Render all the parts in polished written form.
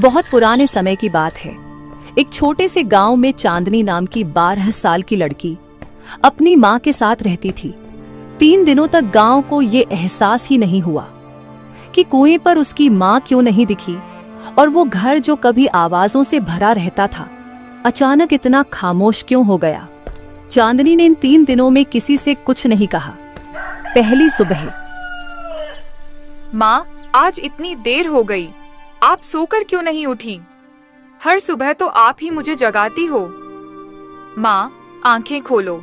बहुत पुराने समय की बात है। एक छोटे से गांव में चांदनी नाम की 12 साल की लड़की अपनी मां के साथ रहती थी। 3 दिनों तक गांव को ये एहसास ही नहीं हुआ कि कुएं पर उसकी मां क्यों नहीं दिखी, और वो घर जो कभी आवाजों से भरा रहता था अचानक इतना खामोश क्यों हो गया। चांदनी ने इन 3 दिनों में किसी से कुछ नहीं कहा। पहली सुबह, माँ, आज इतनी देर हो गई, आप सोकर क्यों नहीं उठी? हर सुबह तो आप ही मुझे जगाती हो। माँ, आंखें खोलो।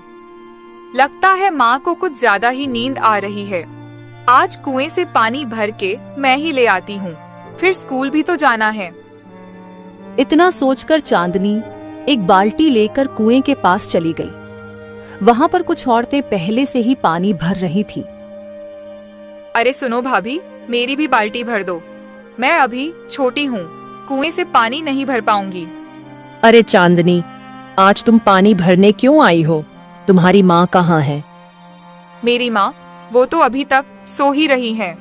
लगता है माँ को कुछ ज्यादा ही नींद आ रही है। आज कुएं से पानी भर के मैं ही ले आती हूँ, फिर स्कूल भी तो जाना है। इतना सोचकर चांदनी एक बाल्टी लेकर कुएं के पास चली गई। वहां पर कुछ औरतें पहले से ही पानी भर रही थी। अरे सुनो भाभी, मेरी भी बाल्टी भर दो। मैं अभी छोटी हूँ, कुएं से पानी नहीं भर पाऊंगी। अरे चांदनी, आज तुम पानी भरने क्यों आई हो? तुम्हारी माँ कहाँ है? मेरी माँ, वो तो अभी तक सो ही रही है।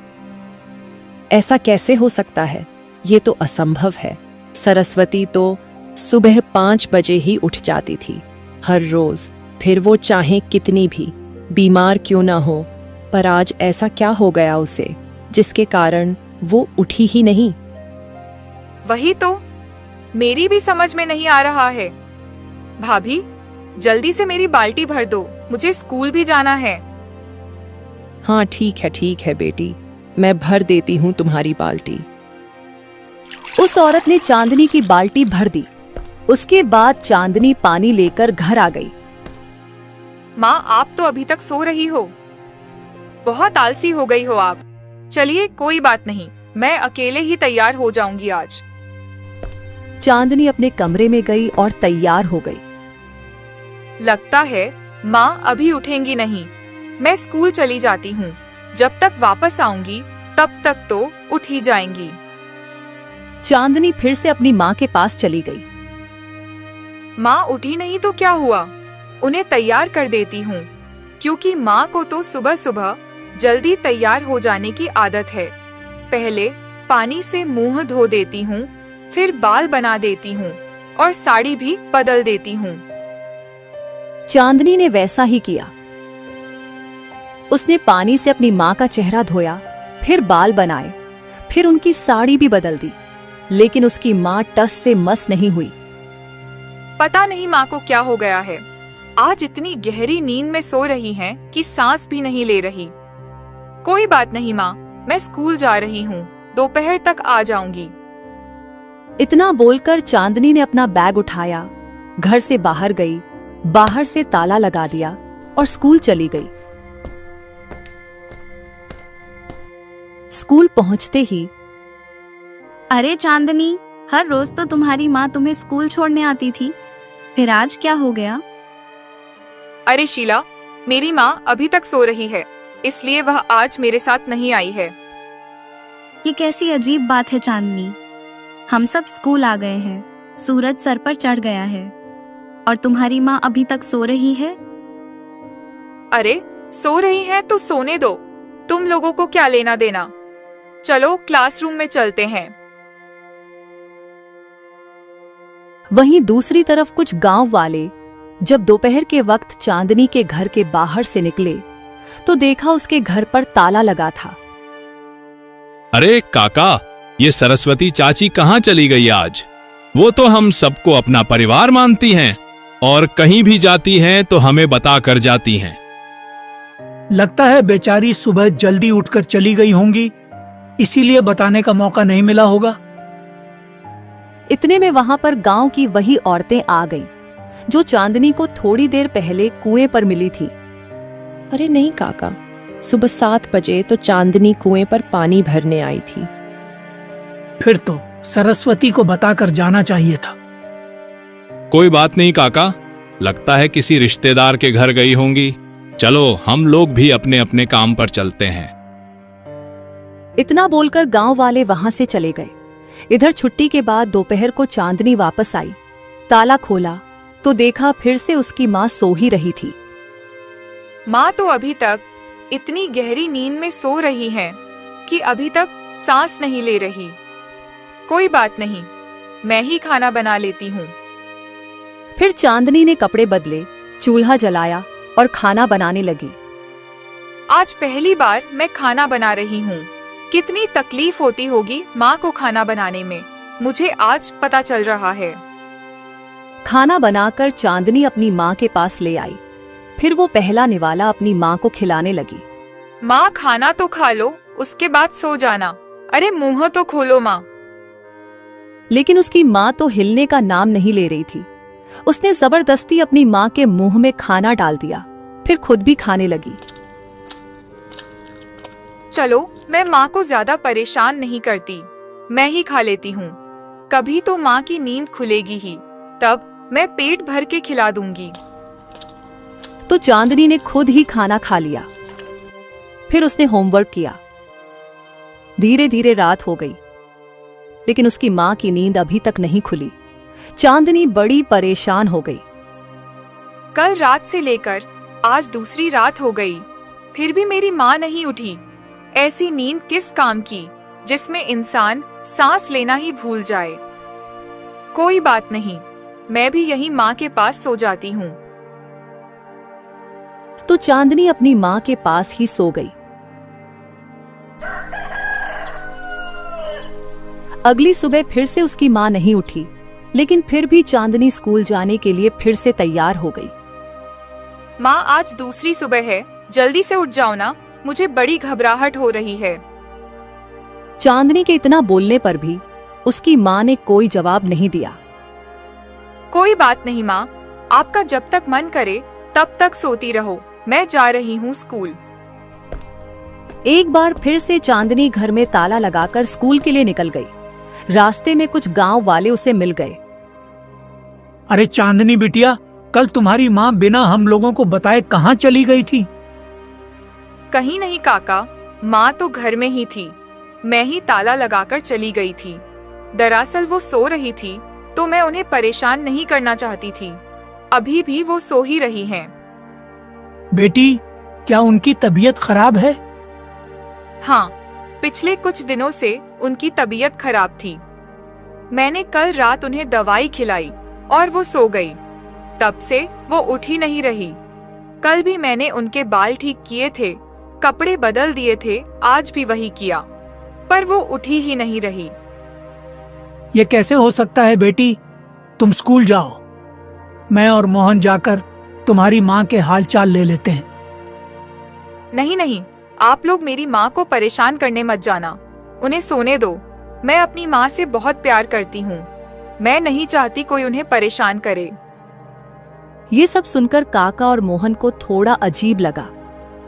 ऐसा कैसे हो सकता है? ये तो असंभव है। सरस्वती तो सुबह 5 बजे ही उठ जाती थी हर रोज, फिर वो चाहे कितनी भी बीमार क्यों ना हो। पर आज ऐसा क्या हो गया उसे जिसके कारण वो उठी ही नहीं? वही तो मेरी भी समझ में नहीं आ रहा है। भाभी, जल्दी से मेरी बाल्टी भर दो, मुझे स्कूल भी जाना है। हाँ ठीक है बेटी, मैं भर देती हूँ तुम्हारी बाल्टी। उस औरत ने चांदनी की बाल्टी भर दी। उसके बाद चांदनी पानी लेकर घर आ गई। माँ, आप तो अभी तक सो रही हो। बहुत आलसी हो गई हो आप। चलिए कोई बात नहीं, मैं अकेले ही तैयार हो जाऊंगी आज। चांदनी अपने कमरे में गई और तैयार हो गई। लगता है माँ अभी उठेंगी नहीं। मैं स्कूल चली जाती हूँ, जब तक वापस आऊंगी तब तक तो उठ ही जाएंगी। चांदनी फिर से अपनी माँ के पास चली गई। माँ उठी नहीं तो क्या हुआ, उन्हें तैयार कर देती हूँ, क्योंकि माँ को तो सुबह सुबह जल्दी तैयार हो जाने की आदत है। पहले पानी से मुंह धो देती हूँ, फिर बाल बना देती हूँ और साड़ी भी बदल देती हूँ। चांदनी ने वैसा ही किया। उसने पानी से अपनी माँ का चेहरा धोया, फिर बाल बनाए, फिर उनकी साड़ी भी बदल दी, लेकिन उसकी माँ टस से मस नहीं हुई। पता नहीं माँ को क्या हो गया है। आज इतनी गहरी नींद में सो रही हैं कि सांस भी नहीं ले रही। कोई बात नहीं माँ, मैं स्कूल जा रही हूँ, दोपहर तक आ जाऊंगी। इतना बोलकर चांदनी ने अपना बैग उठाया, घर से बाहर गई, बाहर से ताला लगा दिया और स्कूल चली गई। स्कूल पहुंचते ही, अरे चांदनी, हर रोज तो तुम्हारी माँ तुम्हें स्कूल छोड़ने आती थी, फिर आज क्या हो गया? अरे शीला, मेरी माँ अभी तक सो रही है, इसलिए वह आज मेरे साथ नहीं आई है। ये कैसी अजीब बात है चांदनी। हम सब स्कूल आ गए हैं, सूरज सर पर चढ़ गया है और तुम्हारी माँ अभी तक सो रही है। अरे सो रही है तो सोने दो, तुम लोगों को क्या लेना देना। चलो क्लासरूम में चलते हैं। वहीं दूसरी तरफ कुछ गांव वाले जब दोपहर के वक्त चांदनी के घर के बाहर से निकले तो देखा उसके घर पर ताला लगा था। अरे काका, ये सरस्वती चाची कहाँ चली गई आज? वो तो हम सबको अपना परिवार मानती हैं और कहीं भी जाती हैं तो हमें बता कर जाती हैं। लगता है बेचारी सुबह जल्दी उठकर चली गई होंगी, इसीलिए बताने का मौका नहीं मिला होगा। इतने में वहां पर गांव की वही औरतें आ गईं, जो चांदनी को थोड़ी देर पहले कुएं पर मिली थी। अरे नहीं काका, सुबह 7 बजे तो चांदनी कुएं पर पानी भरने आई थी। फिर तो सरस्वती को बताकर जाना चाहिए था। कोई बात नहीं काका, लगता है किसी रिश्तेदार के घर गई होंगी। चलो हम लोग भी अपने अपने काम पर चलते हैं। इतना बोलकर गांव वाले वहां से चले गए। इधर छुट्टी के बाद दोपहर को चांदनी वापस आई, ताला खोला तो देखा फिर से उसकी माँ सो ही रही थी। माँ तो अभी तक इतनी गहरी नींद में सो रही हैं कि अभी तक सांस नहीं ले रही। कोई बात नहीं, मैं ही खाना बना लेती हूँ। फिर चांदनी ने कपड़े बदले, चूल्हा जलाया और खाना बनाने लगी। आज पहली बार मैं खाना बना रही हूँ। कितनी तकलीफ होती होगी माँ को खाना बनाने में, मुझे आज पता चल रहा है। खाना बनाकर चांदनी अपनी माँ के पास ले आई। फिर वो पहला निवाला अपनी माँ को खिलाने लगी। माँ खाना तो खा लो, उसके बाद सो जाना। अरे मुंह तो खोलो माँ। लेकिन उसकी माँ तो हिलने का नाम नहीं ले रही थी। उसने जबरदस्ती अपनी माँ के मुंह में खाना डाल दिया, फिर खुद भी खाने लगी। चलो, मैं माँ को ज्यादा परेशान नहीं करती, मैं ही खा लेती हूँ। कभी तो माँ की नींद खुलेगी ही, तब मैं पेट भर के खिला दूंगी। तो चांदनी ने खुद ही खाना खा लिया। फिर उसने होमवर्क किया। धीरे धीरे रात हो गई, लेकिन उसकी माँ की नींद अभी तक नहीं खुली। चांदनी बड़ी परेशान हो गई। कल रात से लेकर आज दूसरी रात हो गई, फिर भी मेरी माँ नहीं उठी। ऐसी नींद किस काम की जिसमें इंसान सांस लेना ही भूल जाए। कोई बात नहीं, मैं भी यहीं माँ के पास सो जाती हूँ। तो चांदनी अपनी माँ के पास ही सो गई। अगली सुबह फिर से उसकी माँ नहीं उठी, लेकिन फिर भी चांदनी स्कूल जाने के लिए फिर से तैयार हो गई। माँ, आज दूसरी सुबह है, जल्दी से उठ जाओ ना, मुझे बड़ी घबराहट हो रही है। चांदनी के इतना बोलने पर भी उसकी माँ ने कोई जवाब नहीं दिया। कोई बात नहीं माँ, आपका जब तक मन करे तब तक सोती रहो, मैं जा रही हूँ स्कूल। एक बार फिर से चांदनी घर में ताला लगाकर स्कूल के लिए निकल गई। रास्ते में कुछ गांव वाले उसे मिल गए। अरे चांदनी बिटिया, कल तुम्हारी माँ बिना हम लोगों को बताए कहाँ चली गई थी? कहीं नहीं काका, माँ तो घर में ही थी। मैं ही ताला लगाकर चली गई थी। दरअसल वो सो रही थी, तो मैं उन्हें परेशान नहीं करना चाहती थी। अभी भी वो सो ही रही हैं। बेटी, क्या उनकी तबीयत खराब है? हाँ, पिछले कुछ दिनों से उनकी तबीयत खराब थी। मैंने कल रात उन्हें दवाई खिलाई और वो सो गई। तब से वो उठ ही नहीं रही। कल भी मैंने उनके बाल ठीक किए थे, कपड़े बदल दिए थे, आज भी वही किया, पर वो उठी ही नहीं रही। ये कैसे हो सकता है बेटी? तुम स्कूल जाओ, मैं और मोहन जाकर तुम्हारी माँ के हालचाल ले लेते हैं। नहीं नहीं, आप लोग मेरी माँ को परेशान करने मत जाना, उन्हें सोने दो। मैं अपनी माँ से बहुत प्यार करती हूँ, मैं नहीं चाहती कोई उन्हें परेशान करे। ये सब सुनकर काका और मोहन को थोड़ा अजीब लगा।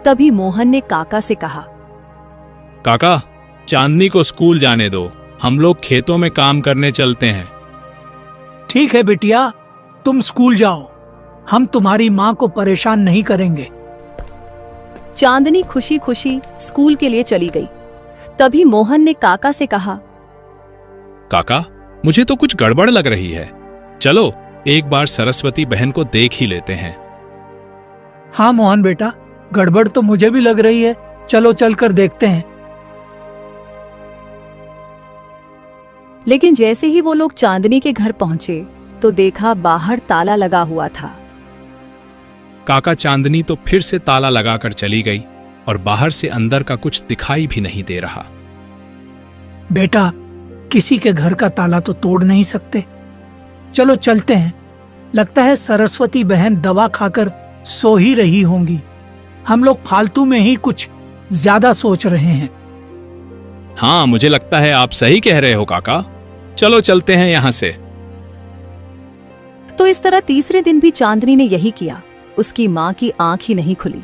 तभी मोहन ने काका से कहा, काका, चांदनी को स्कूल जाने दो, हम लोग खेतों में काम करने चलते हैं। ठीक है बिटिया, तुम स्कूल जाओ, हम तुम्हारी माँ को परेशान नहीं करेंगे। चांदनी खुशी खुशी स्कूल के लिए चली गई। तभी मोहन ने काका से कहा, काका, मुझे तो कुछ गड़बड़ लग रही है, चलो एक बार सरस्वती बहन को देख ही लेते हैं। हाँ मोहन बेटा, गड़बड़ तो मुझे भी लग रही है, चलो चलकर देखते हैं। लेकिन जैसे ही वो लोग चांदनी के घर पहुंचे तो देखा बाहर ताला लगा हुआ था। काका, चांदनी तो फिर से ताला लगाकर चली गई और बाहर से अंदर का कुछ दिखाई भी नहीं दे रहा। बेटा, किसी के घर का ताला तो तोड़ नहीं सकते, चलो चलते हैं। लगता है सरस्वती बहन दवा खाकर सो ही रही होंगी। हम लोग फालतू में ही कुछ ज्यादा सोच रहे हैं। हाँ, मुझे लगता है आप सही कह रहे हो काका, चलो चलते हैं यहां से। तो इस तरह तीसरे दिन भी चांदनी ने यही किया। उसकी माँ की आंख ही नहीं खुली।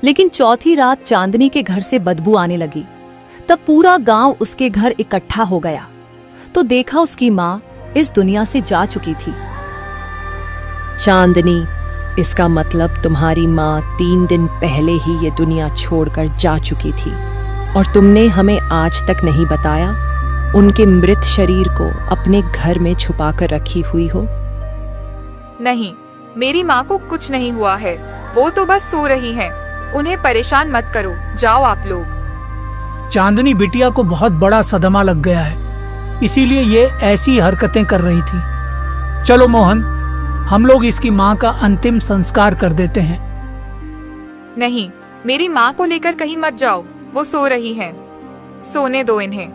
लेकिन चौथी रात चांदनी के घर से बदबू आने लगी। तब पूरा गांव उसके घर इकट्ठा हो गया। तो देखा उसकी माँ इस दुनिया से जा चुकी थी। चांदनी, इसका मतलब तुम्हारी माँ 3 दिन पहले ही ये दुनिया छोड़कर जा चुकी थी और तुमने हमें आज तक नहीं बताया उनके मृत शरीर को अपने घर में छुपाकर रखी हुई हो। नहीं, मेरी माँ को कुछ नहीं हुआ है, वो तो बस सो रही हैं। उन्हें परेशान मत करो, जाओ आप लोग। चांदनी बिटिया को बहुत बड़ा सदमा लग गया है, इसीलिए ये ऐसी हरकतें कर रही थी। चलो मोहन, हम लोग इसकी माँ का अंतिम संस्कार कर देते हैं। नहीं, मेरी माँ को लेकर कहीं मत जाओ, वो सो रही हैं। सोने दो इन्हें।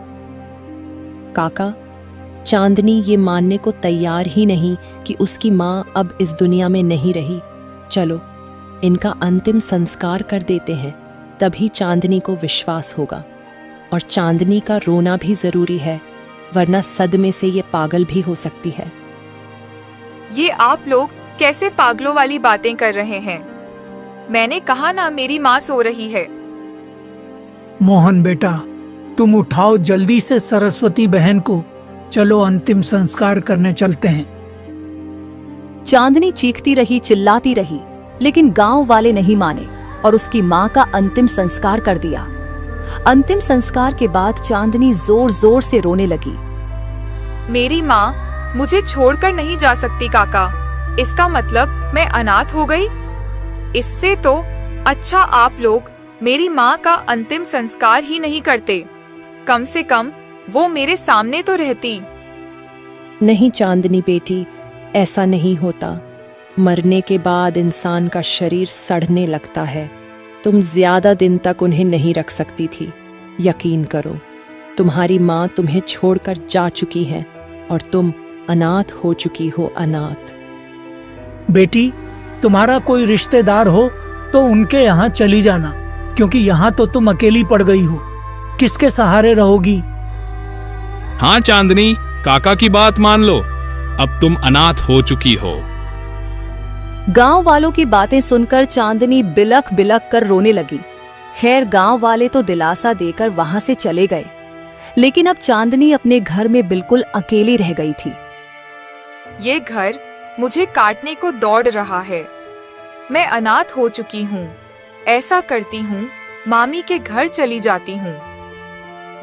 काका, चांदनी ये मानने को तैयार ही नहीं कि उसकी माँ अब इस दुनिया में नहीं रही। चलो इनका अंतिम संस्कार कर देते हैं, तभी चांदनी को विश्वास होगा। और चांदनी का रोना भी जरूरी है, वरना सदमे से ये पागल भी हो सकती है। ये आप लोग कैसे पागलों वाली बातें कर रहे हैं? मैंने कहा ना, मेरी माँ सो रही है। मोहन बेटा, तुम उठाओ जल्दी से सरस्वती बहन को, चलो अंतिम संस्कार करने चलते हैं। चांदनी चीखती रही, चिल्लाती रही, लेकिन गांव वाले नहीं माने और उसकी माँ का अंतिम संस्कार कर दिया। अंतिम संस्कार के बाद चांदनी जोर जोर से रोने लगी। मेरी माँ मुझे छोड़कर नहीं जा सकती काका, इसका मतलब मैं अनाथ हो गई? इससे तो अच्छा आप लोग मेरी माँ का अंतिम संस्कार ही नहीं करते, कम से कम वो मेरे सामने तो रहती। नहीं चांदनी बेटी, ऐसा नहीं होता। मरने के बाद इंसान का शरीर सड़ने लगता है। तुम ज्यादा दिन तक उन्हें नहीं रख सकती थी। यकीन करो, तुम्हारी माँ तुम्हें छोड़कर जा चुकी है और तुम अनाथ हो चुकी हो, अनाथ। बेटी, तुम्हारा कोई रिश्तेदार हो तो उनके यहाँ चली जाना, क्योंकि यहाँ तो तुम अकेली पड़ गई हो। किसके सहारे रहोगी? हाँ चांदनी, काका की बात मान लो, अब तुम अनाथ हो चुकी हो। गांव वालों की बातें सुनकर चांदनी बिलख बिलख कर रोने लगी। खैर, गांव वाले तो दिलासा देकर वहां से चले गए, लेकिन अब चांदनी अपने घर में बिल्कुल अकेली रह गई थी। ये घर मुझे काटने को दौड़ रहा है। मैं अनाथ हो चुकी हूँ। ऐसा करती हूँ, मामी के घर चली जाती हूँ।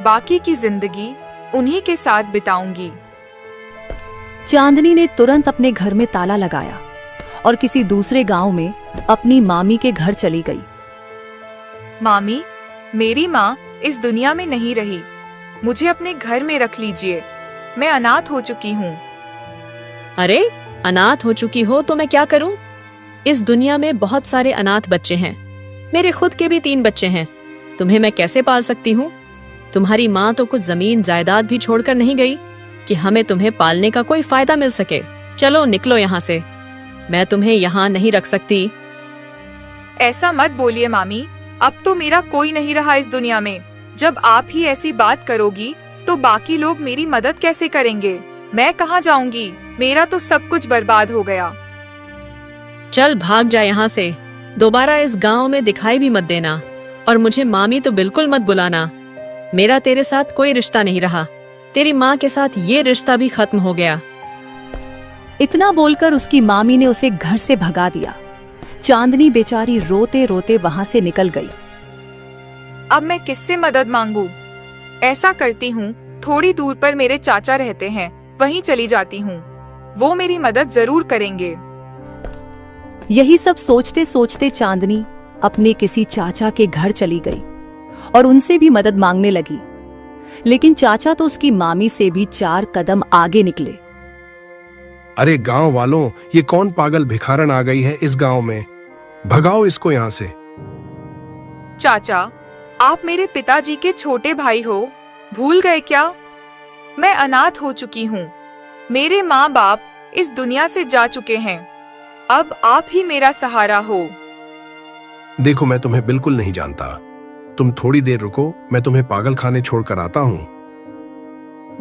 बाकी की जिंदगी उन्हीं के साथ बिताऊंगी। चांदनी ने तुरंत अपने घर में ताला लगाया और किसी दूसरे गांव में अपनी मामी के घर चली गई। मामी, मेरी माँ इस दुनिया में नहीं रही, मुझे अपने घर में रख लीजिए। मैं अनाथ हो चुकी हूँ। अरे, अनाथ हो चुकी हो तो मैं क्या करूं? इस दुनिया में बहुत सारे अनाथ बच्चे हैं। मेरे खुद के भी 3 बच्चे हैं। तुम्हें मैं कैसे पाल सकती हूँ? तुम्हारी माँ तो कुछ जमीन जायदाद भी छोड़कर नहीं गई कि हमें तुम्हें पालने का कोई फायदा मिल सके। चलो निकलो यहाँ से, मैं तुम्हें यहाँ नहीं रख सकती। ऐसा मत बोलिए मामी, अब तो मेरा कोई नहीं रहा इस दुनिया में। जब आप ही ऐसी बात करोगी तो बाकी लोग मेरी मदद कैसे करेंगे? मैं कहाँ जाऊंगी? मेरा तो सब कुछ बर्बाद हो गया। चल भाग जा यहाँ से, दोबारा इस गांव में दिखाई भी मत देना, और मुझे मामी तो बिल्कुल मत बुलाना। मेरा तेरे साथ कोई रिश्ता नहीं रहा। तेरी माँ के साथ ये रिश्ता भी खत्म हो गया। इतना बोलकर उसकी मामी ने उसे घर से भगा दिया। चांदनी बेचारी रोते रोते वहां से निकल गई। अब मैं किससे मदद मांगू? ऐसा करती हूँ, थोड़ी दूर पर मेरे चाचा रहते हैं, वहीं चली जाती हूँ। वो मेरी मदद जरूर करेंगे। यही सब सोचते सोचते चांदनी अपने किसी चाचा के घर चली गई और उनसे भी मदद मांगने लगी। लेकिन चाचा तो उसकी मामी से भी 4 कदम आगे निकले। अरे गांव वालों, ये कौन पागल भिखारन आ गई है इस गांव में? भगाओ इसको यहाँ से। चाचा, आप मेरे पिताजी के छोटे भाई हो, भूल गए क्या? मैं अनाथ हो चुकी हूँ। मेरे माँ बाप इस दुनिया से जा चुके हैं। अब आप ही मेरा सहारा हो। देखो, मैं तुम्हें बिल्कुल नहीं जानता। तुम थोड़ी देर रुको, मैं तुम्हें पागल खाने छोड़कर आता हूँ।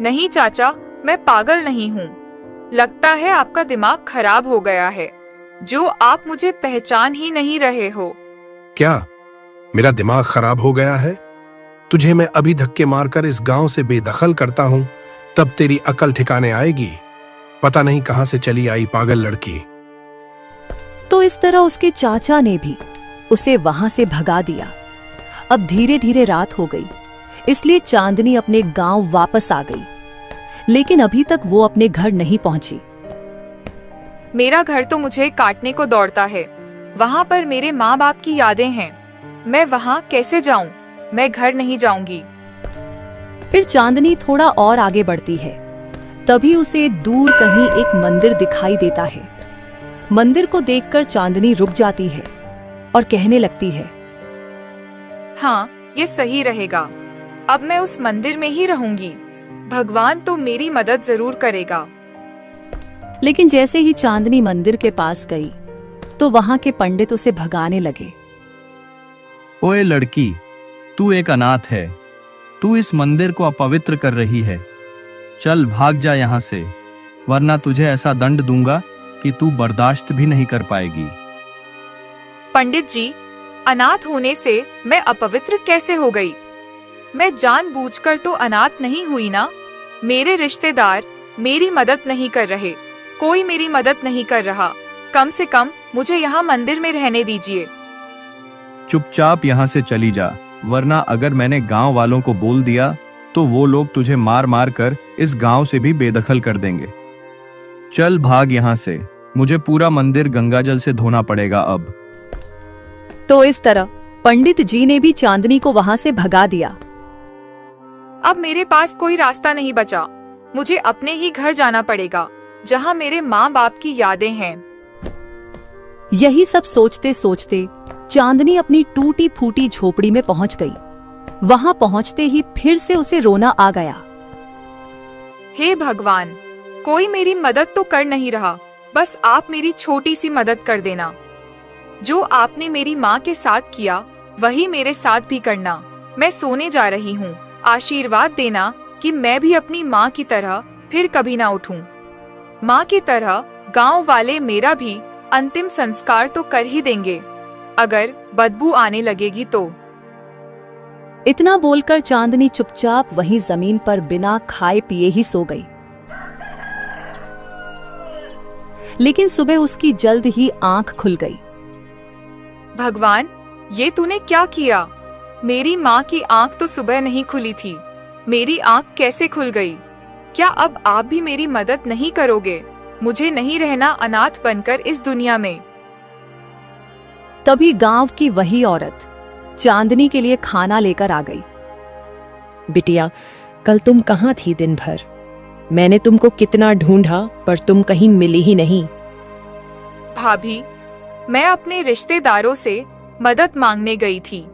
नहीं चाचा, मैं पागल नहीं हूँ। लगता है आपका दिमाग खराब हो गया है, जो आप मुझे पहचान ही नहीं रहे हो। क्या मेरा दिमाग खराब हो गया है? तुझे मैं अभी धक्के मारकर इस गांव से बेदखल करता हूँ, तब तेरी अकल ठिकाने आएगी। पता नहीं कहां से चली आई पागल लड़की। तो इस तरह उसके चाचा ने भी उसे वहां से भगा दिया। अब धीरे धीरे रात हो गई, इसलिए चांदनी अपने गांव वापस आ गई। लेकिन अभी तक वो अपने घर नहीं पहुंची। मेरा घर तो मुझे काटने को दौड़ता है। वहाँ पर मेरे माँ बाप की यादें हैं। मैं वहाँ कैसे जाऊँ? मैं घर नहीं जाऊंगी। फिर चांदनी थोड़ा और आगे बढ़ती है। तभी उसे दूर कहीं एक मंदिर दिखाई देता है। मंदिर को देखकर चांदनी रुक जाती है और कहने लगती है, हाँ, ये सही रहेगा। अब मैं उस मंदिर में ही रहूंगी। भगवान तो मेरी मदद जरूर करेगा। लेकिन जैसे ही चांदनी मंदिर के पास गई तो वहां के पंडित उसे भगाने लगे। ओए लड़की, तू एक अनाथ है। तू इस मंदिर को अपवित्र कर रही है। चल भाग जा यहाँ से, वरना तुझे ऐसा दंड दूंगा कि तू बर्दाश्त भी नहीं कर पाएगी। पंडित जी, अनाथ होने से मैं अपवित्र कैसे हो गई? मैं जानबूझकर तो अनाथ नहीं हुई ना। मेरे रिश्तेदार मेरी मदद नहीं कर रहे, कोई मेरी मदद नहीं कर रहा। कम से कम मुझे यहाँ मंदिर में रहने दीजिए। चुपचाप यहाँ से चली जा, वरना अगर मैंने गांव वालों को बोल दिया तो वो लोग तुझे मार मार कर इस गांव से भी बेदखल कर देंगे। चल भाग यहाँ से, मुझे पूरा मंदिर गंगाजल से धोना पड़ेगा अब। तो इस तरह पंडित जी ने भी चांदनी को वहां से भगा दिया। अब मेरे पास कोई रास्ता नहीं बचा। मुझे अपने ही घर जाना पड़ेगा, जहाँ मेरे माँ बाप की यादें हैं। यही सब सोचते सोचते चांदनी अपनी टूटी फूटी झोपड़ी में पहुंच गई। वहां पहुंचते ही फिर से उसे रोना आ गया। हे भगवान, कोई मेरी मदद तो कर नहीं रहा। बस आप मेरी छोटी सी मदद कर देना। जो आपने मेरी माँ के साथ किया वही मेरे साथ भी करना। मैं सोने जा रही हूँ। आशीर्वाद देना कि मैं भी अपनी माँ की तरह फिर कभी ना उठूं। माँ की तरह गांव वाले मेरा भी अंतिम संस्कार तो कर ही देंगे, अगर बदबू आने लगेगी तो। इतना बोलकर चांदनी चुपचाप वहीं जमीन पर बिना खाए पिए ही सो गई। लेकिन सुबह उसकी जल्द ही आंख खुल गई। भगवान, ये तूने क्या किया? मेरी माँ की आंख तो सुबह नहीं खुली थी। मेरी आंख कैसे खुल गई? क्या अब आप भी मेरी मदद नहीं करोगे? मुझे नहीं रहना अनाथ बनकर इस दुनिया में। तभी गांव की वही औरत चांदनी के लिए खाना लेकर आ गई। बिटिया, कल तुम कहाँ थी दिन भर? मैंने तुमको कितना ढूंढा पर तुम कहीं मिली ही नहीं। भाभी, मैं अपने रिश्तेदारों से मदद मांगने गई थी,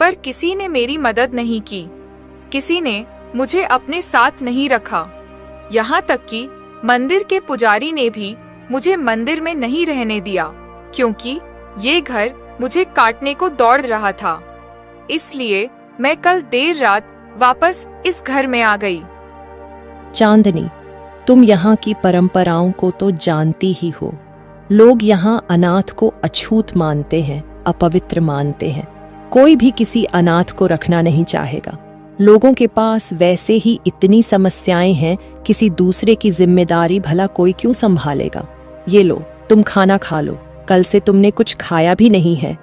पर किसी ने मेरी मदद नहीं की। किसी ने मुझे अपने साथ नहीं रखा। यहाँ तक कि मंदिर के पुजारी ने भी मुझे मंदिर में नहीं रहने दिया, क्योंकि ये घर मुझे काटने को दौड़ रहा था। इसलिए मैं कल देर रात वापस इस घर में आ गई। चांदनी, तुम यहाँ की परंपराओं को तो जानती ही हो। लोग यहाँ अनाथ को अछूत मानते हैं, अपवित्र मानते हैं। कोई भी किसी अनाथ को रखना नहीं चाहेगा। लोगों के पास वैसे ही इतनी समस्याएं हैं, किसी दूसरे की जिम्मेदारी भला कोई क्यों संभालेगा। ये लो, तुम खाना खा लो। कल से तुमने कुछ खाया भी नहीं है।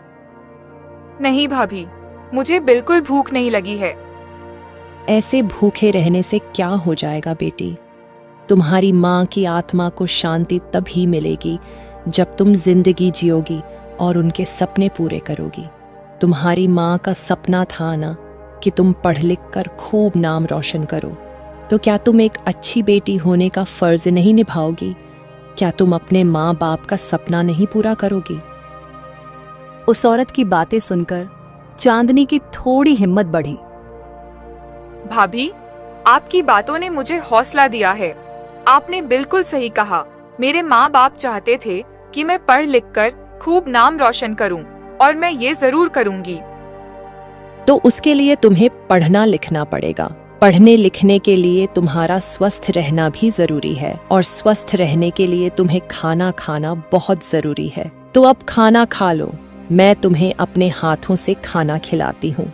नहीं भाभी, मुझे बिल्कुल भूख नहीं लगी है। ऐसे भूखे रहने से क्या हो जाएगा बेटी? तुम्हारी माँ की आत्मा को शांति तभी मिलेगी जब तुम जिंदगी जियोगी और उनके सपने पूरे करोगी। तुम्हारी माँ का सपना था ना कि तुम पढ़ लिख कर खूब नाम रोशन करो, तो क्या तुम एक अच्छी बेटी होने का फर्ज नहीं निभाओगी? क्या तुम अपने माँ बाप का सपना नहीं पूरा करोगी? उस औरत की बातें सुनकर चांदनी की थोड़ी हिम्मत बढ़ी। भाभी, आपकी बातों ने मुझे हौसला दिया है। आपने बिल्कुल सही कहा। मेरे माँ बाप चाहते थे कि मैं पढ़ लिख कर खूब नाम रोशन करूं, और मैं ये जरूर करूंगी। तो उसके लिए तुम्हें पढ़ना लिखना पड़ेगा। पढ़ने लिखने के लिए तुम्हारा स्वस्थ रहना भी जरूरी है, और स्वस्थ रहने के लिए तुम्हें खाना खाना बहुत जरूरी है। तो अब खाना खा लो, मैं तुम्हें अपने हाथों से खाना खिलाती हूँ।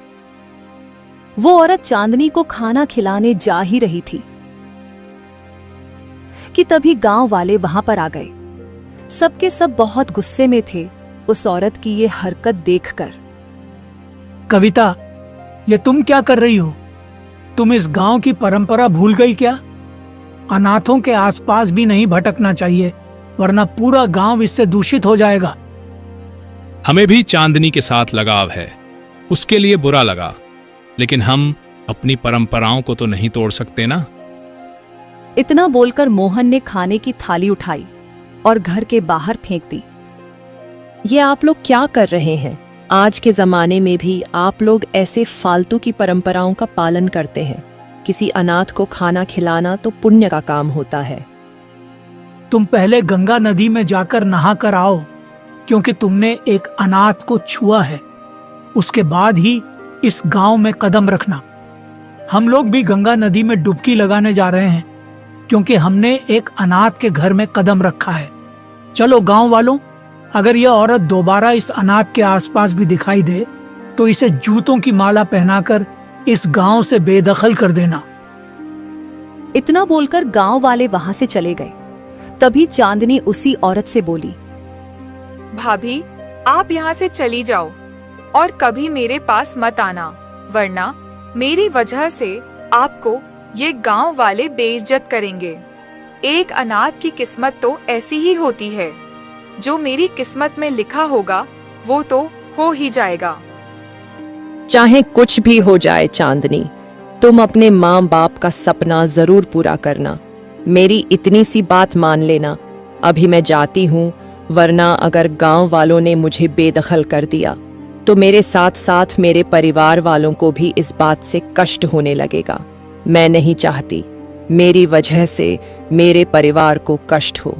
वो औरत चांदनी को खाना खिलाने जा ही रही थी कि तभी गांव वाले वहां पर आ गए। सबके सब बहुत गुस्से में थे उस औरत की ये हरकत देखकर। कविता, ये तुम क्या कर रही हो? तुम इस गांव की परंपरा भूल गई क्या? अनाथों के आसपास भी नहीं भटकना चाहिए, वरना पूरा गांव इससे दूषित हो जाएगा। हमें भी चांदनी के साथ लगाव है, उसके लिए बुरा लगा, लेकिन हम अपनी परंपराओं को तो नहीं तोड़ सकते ना। इतना बोलकर मोहन ने खाने की थाली उठाई और घर के बाहर फेंक दी। ये आप लोग क्या कर रहे हैं? आज के जमाने में भी आप लोग ऐसे फालतू की परंपराओं का पालन करते हैं। किसी अनाथ को खाना खिलाना तो पुण्य का काम होता है। तुम पहले गंगा नदी में जाकर नहा कर आओ, क्योंकि तुमने एक अनाथ को छुआ है। उसके बाद ही इस गांव में कदम रखना। हम लोग भी गंगा नदी में डुबकी लगाने जा रहे हैं, क्योंकि हमने एक अनाथ के घर में कदम रखा है। चलो गांव वालों, अगर यह औरत दोबारा इस अनाथ के आसपास भी दिखाई दे तो इसे जूतों की माला पहनाकर इस गांव से बेदखल कर देना। इतना बोलकर गांव वाले वहां से चले गए। तभी चांदनी उसी औरत से बोली, भाभी, आप यहाँ से चली जाओ और कभी मेरे पास मत आना, वरना मेरी वजह से आपको ये गांव वाले बेइज्जत करेंगे। एक अनाथ की किस्मत तो ऐसी ही होती है, जो मेरी किस्मत में लिखा होगा वो तो हो ही जाएगा। चाहे कुछ भी हो जाए चांदनी, तुम अपने माँ बाप का सपना जरूर पूरा करना। मेरी इतनी सी बात मान लेना। अभी मैं जाती हूँ, वरना अगर गांव वालों ने मुझे बेदखल कर दिया तो मेरे साथ साथ मेरे परिवार वालों को भी इस बात से कष्ट होने लगेगा। मैं नहीं चाहती मेरी वजह से मेरे परिवार को कष्ट हो,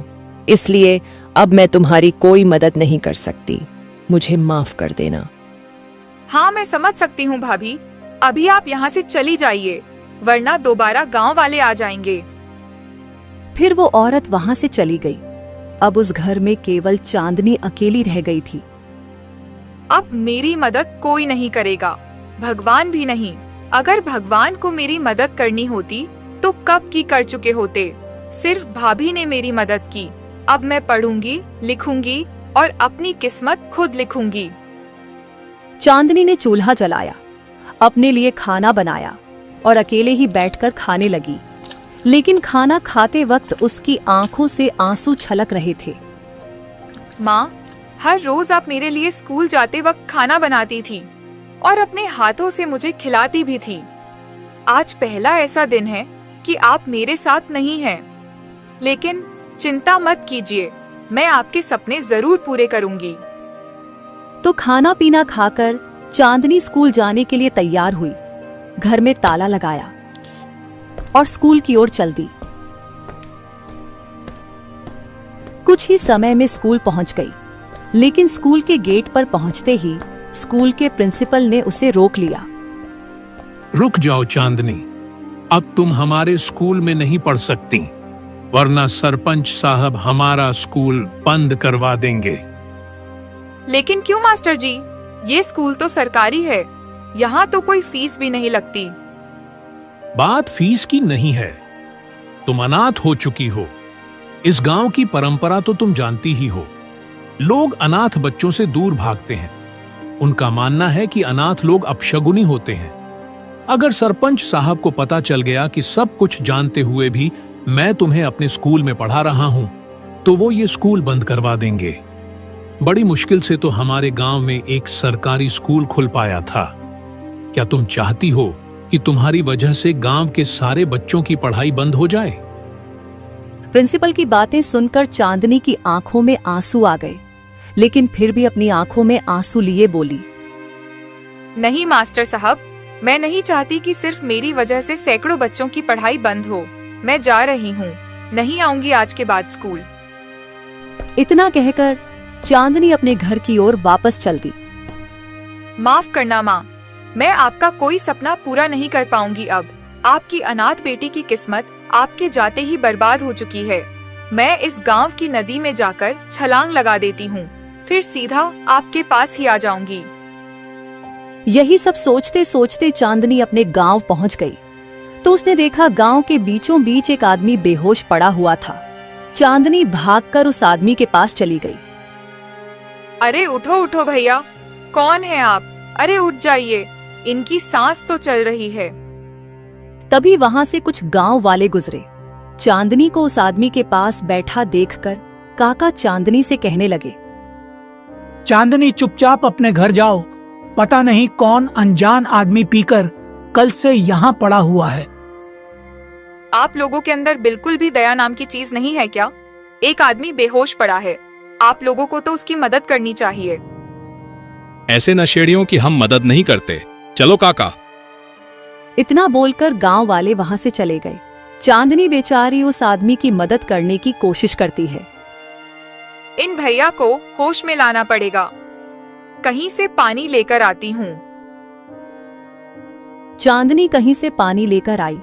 इसलिए अब मैं तुम्हारी कोई मदद नहीं कर सकती। मुझे माफ कर देना। हाँ, मैं समझ सकती हूँ भाभी, अभी आप यहाँ से चली जाइए, वरना दोबारा गांव वाले आ जाएंगे। फिर वो औरत वहां से चली गई। अब उस घर में केवल चांदनी अकेली रह गई थी। अब मेरी मदद कोई नहीं करेगा, भगवान भी नहीं। अगर भगवान को मेरी मदद करनी होती तो कब की कर चुके होते। सिर्फ भाभी ने मेरी मदद की। अब मैं पढ़ूंगी, लिखूंगी और अपनी किस्मत खुद लिखूंगी। चांदनी ने चूल्हा जलाया, अपने लिए खाना बनाया और अकेले ही बैठकर खाने लगी। लेकिन खाना खाते वक्त उसकी आंखों से आंसू छलक रहे थे। माँ, हर रोज आप मेरे लिए स्कूल जाते वक्त खाना बनाती थी और अपने हाथों से मुझे खिलाती भी थी। आज पहला ऐसा दिन है कि आप मेरे साथ नहीं हैं। लेकिन चिंता मत कीजिए, मैं आपके सपने जरूर पूरे करूंगी। तो खाना पीना खाकर चांदनी स्कूल जाने के लिए तैयार हुई। घर में ताला लगाया और स्कूल की ओर चल दी। कुछ ही समय में स्कूल पहुंच गई, लेकिन स्कूल के गेट पर पहुंचते ही स्कूल के प्रिंसिपल ने उसे रोक लिया। रुक जाओ चांदनी, अब तुम हमारे स्कूल में नहीं पढ़ सकती, वरना सरपंच साहब हमारा स्कूल बंद करवा देंगे। लेकिन क्यों मास्टर जी? ये स्कूल तो सरकारी है, यहाँ तो कोई फीस भी नहीं लगती। बात फीस की नहीं है, तुम अनाथ हो चुकी हो। इस गांव की परंपरा तो तुम जानती ही हो। लोग अनाथ बच्चों से दूर भागते हैं। उनका मानना है कि अनाथ लोग अपशगुनी होते हैं। अगर सरपंच साहब को पता चल गया कि सब कुछ जानते हुए भी मैं तुम्हें अपने स्कूल में पढ़ा रहा हूं, तो वो ये स्कूल बंद करवा देंगे। बड़ी मुश्किल से तो हमारे गांव में एक सरकारी स्कूल खुल पाया था। क्या तुम चाहती हो कि तुम्हारी वजह से गांव के सारे बच्चों की पढ़ाई बंद हो जाए? प्रिंसिपल की बातें सुनकर चांदनी की आंखों में आंसू आ गए, लेकिन फिर भी अपनी आंखों में आंसू लिए बोली, नहीं मास्टर साहब, मैं नहीं चाहती कि सिर्फ मेरी वजह से सैकड़ों बच्चों की पढ़ाई बंद हो। मैं जा रही हूँ, नहीं आऊंगी आज के बाद स्कूल। इतना कहकर चांदनी अपने घर की ओर वापस चल दी। माफ करना माँ, मैं आपका कोई सपना पूरा नहीं कर पाऊंगी अब। आपकी अनाथ बेटी की किस्मत आपके जाते ही बर्बाद हो चुकी है। मैं इस गांव की नदी में जाकर छलांग लगा देती हूँ, फिर सीधा आपके पास ही आ जाऊंगी। यही सब सोचते सोचते चांदनी अपने गांव पहुंच गई, तो उसने देखा गांव के बीचों बीच एक आदमी बेहोश पड़ा हुआ था। चांदनी भागकर उस आदमी के पास चली गई। अरे उठो उठो भैया, कौन है आप? अरे उठ जाइए, इनकी सांस तो चल रही है। तभी वहां से कुछ गांव वाले गुजरे। चांदनी को उस आदमी के पास बैठा देखकर काका चांदनी से कहने लगे, चांदनी चुपचाप अपने घर जाओ, पता नहीं कौन अनजान आदमी पीकर कल से यहाँ पड़ा हुआ है। आप लोगों के अंदर बिल्कुल भी दया नाम की चीज नहीं है क्या? एक आदमी बेहोश पड़ा है, आप लोगों को तो उसकी मदद करनी चाहिए। ऐसे नशेड़ियों की हम मदद नहीं करते। चलो काका। इतना बोलकर गांव वाले वहां से चले गए। चांदनी बेचारी उस आदमी की मदद करने की कोशिश करती है। इन भैया को होश में लाना पड़ेगा, कहीं से पानी लेकर आती हूँ। चांदनी कहीं से पानी लेकर आई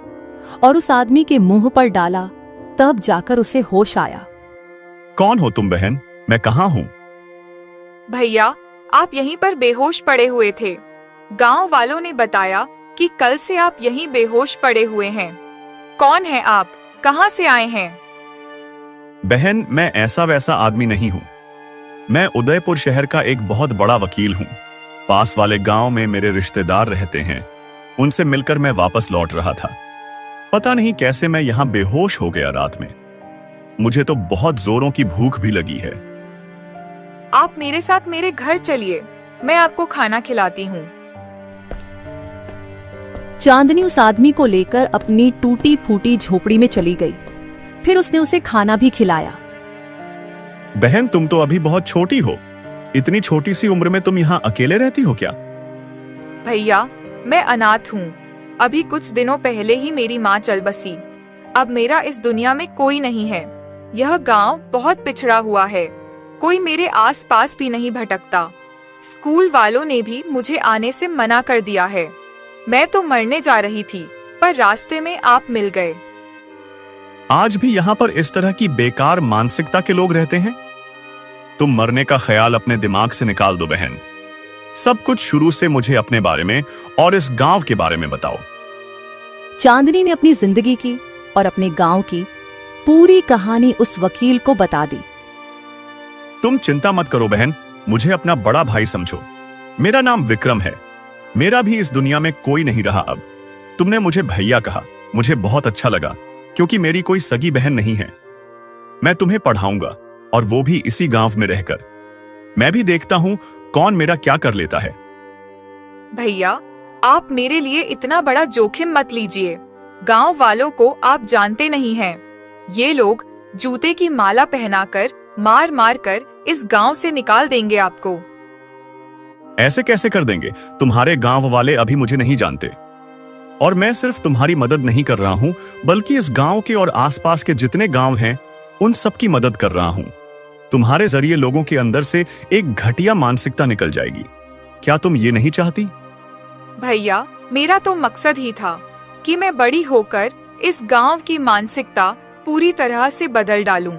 और उस आदमी के मुंह पर डाला, तब जाकर उसे होश आया। कौन हो तुम बहन? मैं कहाँ हूँ? भैया, आप यहीं पर बेहोश पड़े हुए थे। गांव वालों ने बताया कि कल से आप यहीं बेहोश पड़े हुए हैं। कौन है आप? कहाँ से आए हैं? बहन, मैं ऐसा वैसा आदमी नहीं हूँ। मैं उदयपुर शहर का एक बहुत बड़ा वकील हूँ। पास वाले गांव में मेरे रिश्तेदार रहते हैं, उनसे मिलकर मैं वापस लौट रहा था। पता नहीं कैसे मैं यहाँ बेहोश हो गया रात में। मुझे तो बहुत जोरों की भूख भी लगी है। आप मेरे साथ मेरे घर चलिए, मैं आपको खाना खिलाती हूँ। चांदनी उस आदमी को लेकर अपनी टूटी फूटी झोपड़ी में चली गई। फिर उसने उसे खाना भी खिलाया। बहन, तुम तो अभी बहुत छोटी हो। इतनी छोटी सी उम्र में तुम यहाँ अकेले रहती हो क्या? भैया, मैं अनाथ हूँ। अभी कुछ दिनों पहले ही मेरी माँ चल बसी। अब मेरा इस दुनिया में कोई नहीं है। यह गांव बहुत पिछड़ा हुआ है, कोई मेरे आसपास भी नहीं भटकता। स्कूल वालों ने भी मुझे आने से मना कर दिया है। मैं तो मरने जा रही थी, पर रास्ते में आप मिल गए। आज भी यहाँ पर इस तरह की बेकार मानसिकता के लोग रहते हैं? तुम मरने का ख्याल अपने दिमाग से निकाल दो बहन। सब कुछ शुरू से मुझे अपने बारे में और इस गांव के बारे में बताओ। चांदनी ने अपनी जिंदगी की और अपने गांव की पूरी कहानी उस वकील को बता दी। तुम चिंता मत करो बहन, मुझे अपना बड़ा भाई समझो। मेरा नाम विक्रम है। मेरा भी इस दुनिया में कोई नहीं रहा अब। तुमने मुझे भैया कहा, मुझे बहुत अच्छा लगा, क्योंकि मेरी कोई सगी बहन नहीं है। मैं तुम्हें पढ़ाऊंगा, और वो भी इसी गांव में रहकर। मैं भी देखता हूं कौन मेरा क्या कर लेता है। भैया, आप मेरे लिए इतना बड़ा जोखिम मत लीजिए। गांव वालों को आप जानते नहीं हैं। ये लोग जूते की माला पहनाकर मार मार कर इस गांव से निकाल देंगे आपको। ऐसे कैसे कर देंगे? तुम्हारे गांव वाले अभी मुझे नहीं जानते, और मैं सिर्फ तुम्हारी मदद नहीं कर रहा हूं, बल्कि इस गांव के और आसपास के जितने गांव हैं उन सब की मदद कर रहा हूं। तुम्हारे जरिए लोगों के अंदर से एक घटिया मानसिकता निकल जाएगी। क्या तुम ये नहीं चाहती? भैया, मेरा तो मकसद ही था कि मैं बड़ी होकर इस गांव की मानसिकता पूरी तरह से बदल डालूं।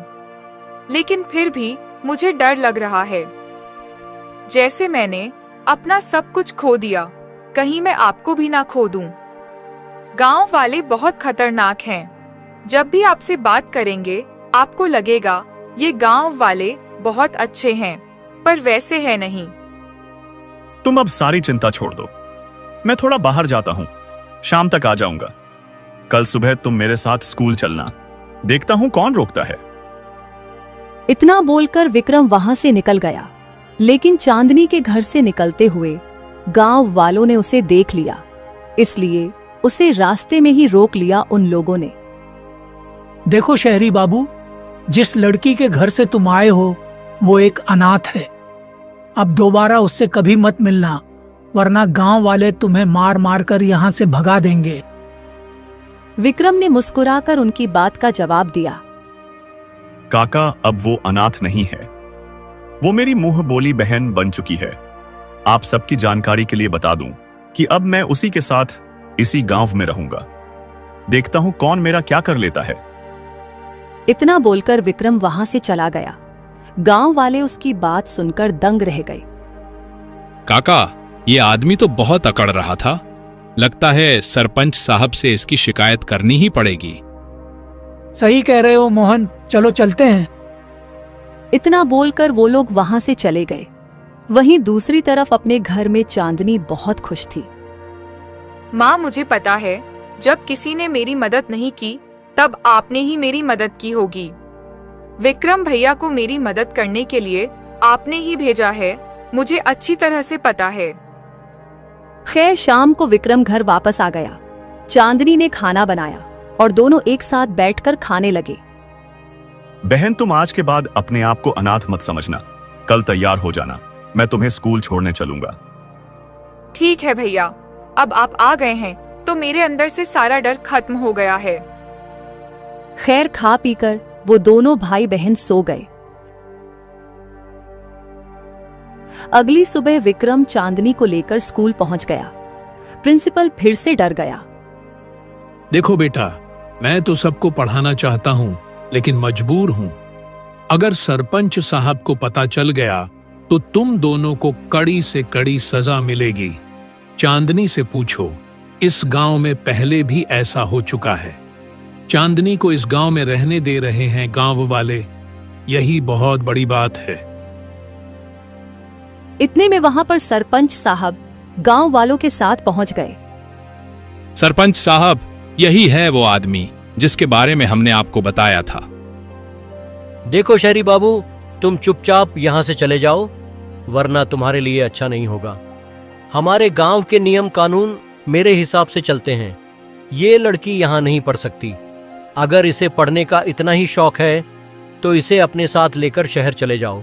लेकिन फिर भी मुझे डर लग रहा है। जैसे मैंने अपना सब कुछ खो दिया, कहीं मैं आपको भी ना खो दूं। गांव वाले बहुत खतरनाक हैं। जब भी आपसे बात करेंगे आपको लगेगा ये गांव वाले बहुत अच्छे हैं, पर वैसे है नहीं। तुम अब सारी चिंता छोड़ दो। मैं थोड़ा बाहर जाता हूं, शाम तक आ जाऊंगा। कल सुबह तुम मेरे साथ स्कूल चलना, देखता हूं कौन रोकता है। इतना बोलकर विक्रम वहां से निकल गया, लेकिन चांदनी के घर से निकलते हुए गांव वालों ने उसे देख लिया, इसलिए उसे रास्ते में ही रोक लिया उन लोगों ने। देखो शहरी बाबू, जिस लड़की के घर से तुम आए हो वो एक अनाथ है। अब दोबारा उससे कभी मत मिलना, वरना गांव वाले तुम्हें मार मार कर यहाँ से भगा देंगे। विक्रम ने मुस्कुराकर उनकी बात का जवाब दिया। काका, अब वो अनाथ नहीं है, वो मेरी मुंह बोली बहन बन चुकी है। आप सबकी जानकारी के लिए बता दूं कि अब मैं उसी के साथ इसी गांव में रहूंगा। देखता हूं कौन मेरा क्या कर लेता है। इतना बोलकर विक्रम वहां से चला गया। गांव वाले उसकी बात सुनकर दंग रह गए। काका, ये आदमी तो बहुत अकड़ रहा था। लगता है सरपंच साहब से इसकी शिकायत करनी ही पड़ेगी। सही कह रहे हो मोहन, चलो चलते हैं। इतना बोलकर वो लोग वहां से चले गए। वहीं दूसरी तरफ अपने घर में चांदनी बहुत खुश थी। माँ, मुझे पता है जब किसी ने मेरी मदद नहीं की तब आपने ही मेरी मदद की होगी। विक्रम भैया को मेरी मदद करने के लिए आपने ही भेजा है, मुझे अच्छी तरह से पता है। खैर शाम को विक्रम घर वापस आ गया। चांदनी ने खाना बनाया और दोनों एक साथ बैठकर खाने लगे। बहन, तुम आज के बाद अपने आप को अनाथ मत समझना। कल तैयार हो जाना, मैं तुम्हें स्कूल छोड़ने चलूंगा। ठीक है भैया, अब आप आ गए हैं तो मेरे अंदर से सारा डर खत्म हो गया है। खैर खा पीकर वो दोनों भाई बहन सो गए। अगली सुबह विक्रम चांदनी को लेकर स्कूल पहुंच गया। प्रिंसिपल फिर से डर गया। देखो बेटा, मैं तो सबको पढ़ाना चाहता हूँ, लेकिन मजबूर हूँ। अगर सरपंच साहब को पता चल गया तो तुम दोनों को कड़ी से कड़ी सजा मिलेगी। चांदनी से पूछो, इस गांव में पहले भी ऐसा हो चुका है। चांदनी को इस गांव में रहने दे रहे हैं गांव वाले, यही बहुत बड़ी बात है। इतने में वहां पर सरपंच साहब गांव वालों के साथ पहुंच गए। सरपंच साहब, यही है वो आदमी जिसके बारे में हमने आपको बताया था। देखो शहरी बाबू, तुम चुपचाप यहां से चले जाओ, वरना तुम्हारे लिए अच्छा नहीं होगा। हमारे गांव के नियम कानून मेरे हिसाब से चलते हैं। ये लड़की यहां नहीं पढ़ सकती। अगर इसे पढ़ने का इतना ही शौक है तो इसे अपने साथ लेकर शहर चले जाओ।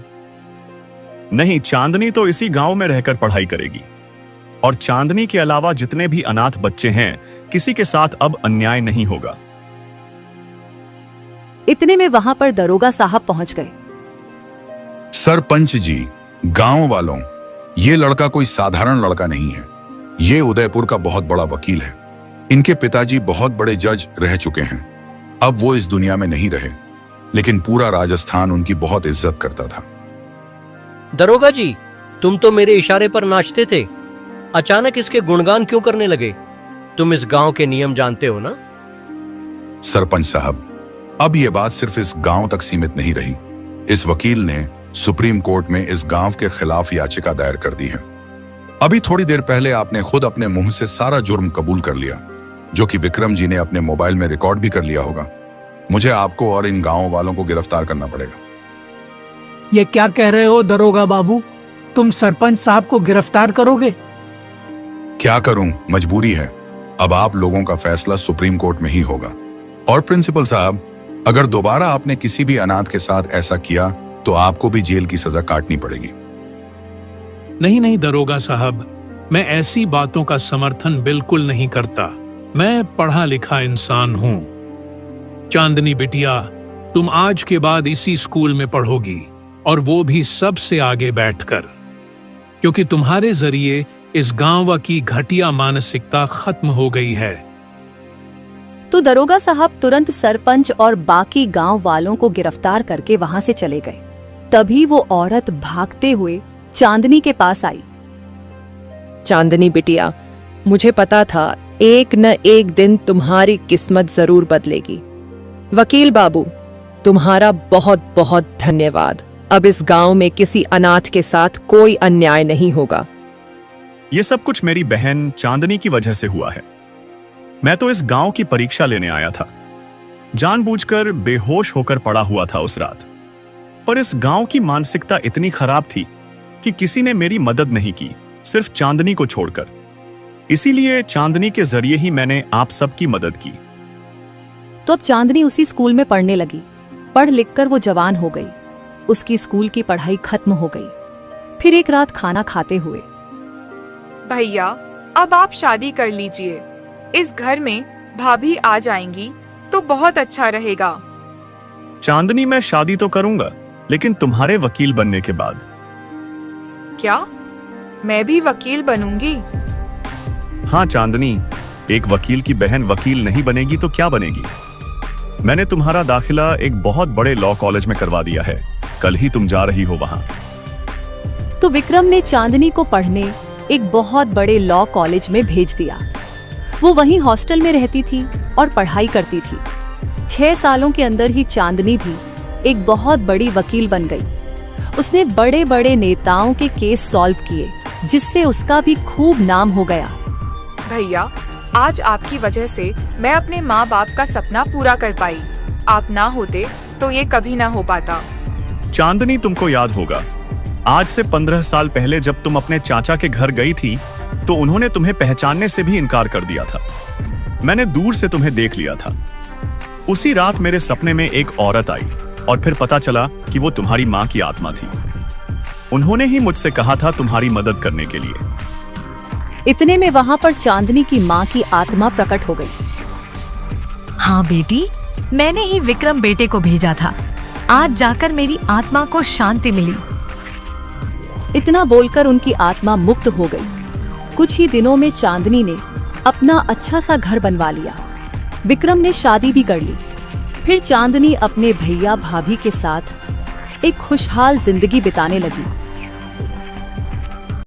नहीं, चांदनी तो इसी गांव में रहकर पढ़ाई करेगी। और चांदनी के अलावा जितने भी अनाथ बच्चे हैं, किसी के साथ अब अन्याय नहीं होगा। इतने में वहां पर दरोगा साहब पहुंच गए। सरपंच जी, गांव वालों, ये लड़का कोई साधारण लड़का नहीं है। ये उदयपुर का बहुत बड़ा वकील है। इनके पिताजी बहुत बड़े जज रह चुके हैं। अब वो इस दुनिया में नहीं रहे, लेकिन पूरा राजस्थान उनकी बहुत इज्जत करता था। दरोगा जी, तुम तो मेरे इशारे पर नाचते थे, अचानक इसके गुणगान क्यों करने लगे? तुम इस गांव के नियम जानते हो ना? सरपंच साहब, अब ये बात सिर्फ इस गांव तक सीमित नहीं रही। इस वकील ने सुप्रीम कोर्ट में इस गांव के खिलाफ याचिका दायर कर दी है। अभी थोड़ी देर पहले आपने खुद अपने मुंह से सारा जुर्म कबूल कर लिया, जो कि विक्रम जी ने अपने मोबाइल में रिकॉर्ड भी कर लिया होगा। मुझे आपको और इन गांव वालों को गिरफ्तार करना पड़ेगा। ये क्या कह रहे हो दरोगा बाबू? तुम सरपंच साहब को गिरफ्तार करोगे? क्या करूं, मजबूरी है। अब आप लोगों का फैसला सुप्रीम कोर्ट में ही होगा। और प्रिंसिपल साहब, अगर दोबारा आपने किसी भी अनाथ के साथ ऐसा किया तो आपको भी जेल की सजा काटनी पड़ेगी। नहीं नहीं दरोगा साहब, मैं ऐसी बातों का समर्थन बिल्कुल नहीं करता। मैं पढ़ा लिखा इंसान हूं। चांदनी बिटिया, तुम आज के बाद इसी स्कूल में पढ़ोगी, और वो भी सबसे आगे बैठकर, क्योंकि तुम्हारे जरिए इस गांव की घटिया मानसिकता खत्म हो गई है। तो दरोगा साहब तुरंत सरपंच और बाकी गांव वालों को गिरफ्तार करके वहां से चले गए। तभी वो औरत भागते हुए चांदनी के पास आई। चांदनी बिटिया, मुझे पता था एक न एक दिन तुम्हारी किस्मत जरूर बदलेगी। वकील बाबू, तुम्हारा बहुत बहुत धन्यवाद। अब इस गांव में किसी अनाथ के साथ कोई अन्याय नहीं होगा। ये सब कुछ मेरी बहन चांदनी की वजह से हुआ है। मैं तो इस गांव की परीक्षा लेने आया था। जानबूझकर बेहोश होकर पड़ा हुआ था उस रात। पर इस गांव की मानसिकता इतनी खराब थी कि किसी ने मेरी मदद नहीं की, सिर्फ चांदनी को छोड़कर। इसीलिए चांदनी के जरिए ही मैंने आप सबकी मदद की। तो अब चांदनी उसी स्कूल में पढ़ने लगी। पढ़ लिखकर वो जवान हो गई। उसकी स्कूल की पढ़ाई खत्म हो गई। फिर एक रात खाना खाते हुए, भैया अब आप शादी कर लीजिए। इस घर में भाभी आ जाएंगी तो बहुत अच्छा रहेगा। चांदनी, मैं शादी तो करूंगा, लेकिन तुम्हारे वकील बनने के बाद। क्या मैं भी वकील बनूंगी? हाँ चांदनी, एक वकील की बहन वकील नहीं बनेगी तो क्या बनेगी? मैंने तुम्हारा दाखिला एक बहुत बड़े लॉ कॉलेज में करवा दिया है। कल ही तुम जा रही हो वहां। तो विक्रम ने चांदनी को पढ़ने एक बहुत बड़े लॉ कॉलेज में भेज दिया। वो वहीं हॉस्टल में रहती थी और पढ़ाई करती थी। 6 सालों के अंदर ही चांदनी भी एक बहुत बड़ी वकील बन गई। उसने बड़े बड़े नेताओं के केस सॉल्व किए, जिससे उसका भी खूब नाम हो गया। भैया, आज आपकी वजह से मैं अपने माँ बाप का सपना पूरा कर पाई। आप ना होते तो ये कभी ना हो पाता। चांदनी, तुमको याद होगा, आज से 15 साल पहले जब तुम अपने चाचा के घर गई थी तो उन्होंने तुम्हें पहचानने से भी इनकार कर दिया था। मैंने दूर से तुम्हें देख लिया था। उसी रात मेरे सपने में एक औरत आई और फिर पता चला कि वो तुम्हारी माँ की आत्मा थी। उन्होंने ही मुझसे कहा था तुम्हारी मदद करने के लिए। इतने में वहां पर चांदनी की माँ की आत्मा प्रकट हो गई। हाँ बेटी, मैंने ही विक्रम बेटे को भेजा था। आज जाकर मेरी आत्मा को शांति मिली। इतना बोलकर उनकी आत्मा मुक्त हो गई। कुछ ही दिनों में चांदनी ने अपना अच्छा सा घर बनवा लिया। विक्रम ने शादी भी कर ली। फिर चांदनी अपने भैया भाभी के साथ एक खुशहाल जिंदगी बिताने लगी।